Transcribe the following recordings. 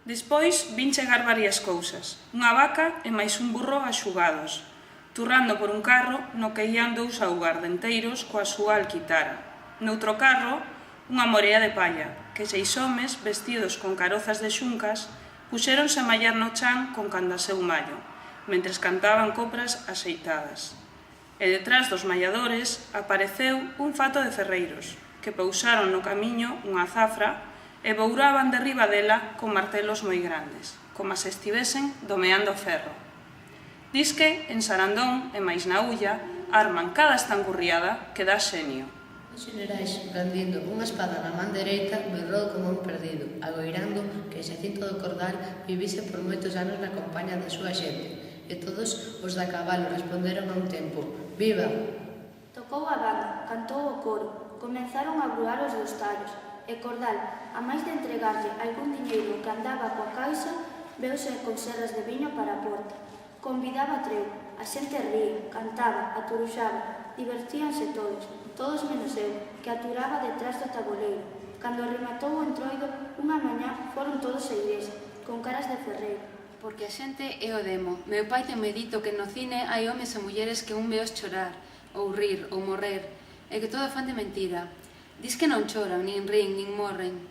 Despois vin chegar varias cousas, unha vaca e máis un burro axugados, turrando por un carro no que ían dous augardenteiros coa súa alquitara. Noutro carro, unha morea de palla, que 6 homes, vestidos con carozas de xuncas, puxéronse a mallar no chan con candaseu mallo, mentres cantaban copras axeitadas. E detrás dos malladores apareceu un fato de ferreiros, que pousaron no camiño unha zafra e bouraban derriba dela con martelos moi grandes, como se estivesen domeando ferro. Disque, en Sarandón e máis na Ulla, arman cada estancurriada que dá xenio. Os xenerais, brandindo unha espada na man dereita, berrou como un perdido, agoirando que Xacinto do Cordal vivise por moitos anos na compaña da súa xente, e todos os da cabalo responderon a un tempo: «Viva!». Tocou a banda, cantou o coro, comenzaron a bruar os dos tallos, e Cordal, a máis de entregarlle algún diñeiro que andaba coa caixa, veuse con serras de viño para a porta. Convidaba a treo, a xente ría, cantaba, aturuxaba, divertíanse todos menos eu, que aturaba detrás do tabuleiro. Cando rematou o entroido, unha mañá foron todos á igrexa, con caras de ferreiro. Porque a xente é o demo. Meu pai ten dito que no cine hai homes e mulleres que un veos chorar, ou rir, ou morrer, e que todo fan de mentira. Dis que non choran, nin rin, nin morren.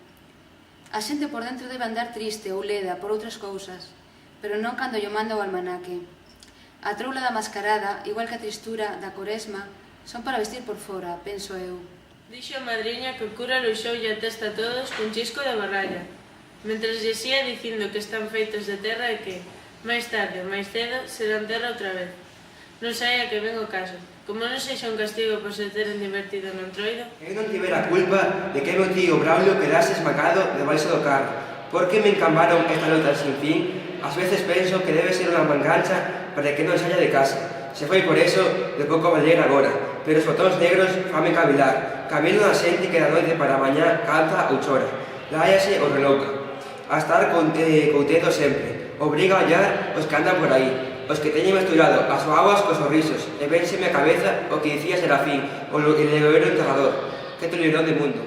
A xente por dentro debe andar triste ou leda por outras cousas, pero non cando lle manda o almanaque. A troula da mascarada, igual que a tristura da coresma, son para vestir por fora, penso eu. Dixo a madriña que o cura luxoulle a testa a todos cun chisco de barralla, mentres lles ía dicindo que están feitos de terra e que, máis tarde ou máis cedo, serán terra outra vez. Non saia que ven o caso. Como non sexa un castigo por se teren divertido no entroido. Eu non tivera culpa de que meu tío Braulio quedase esmacado debaixo do carro. Por que me encambaron esta nota sin fin? Ás veces penso que debe ser unha mangancha para que non saia de casa. Se foi por eso, de pouco valer agora. Pero os botóns negros fame cavilar. Cabelo da xente que da noite para mañá canta ou chora. Láiase ou relouca. A estar coutendo sempre. Obriga a hallar os que andan por aí. Os que teñen mesturado as babas cos sorrisos, e vénseme a cabeza o que dicía Serafín, o legoero enterrador. Que tollerón de mundo.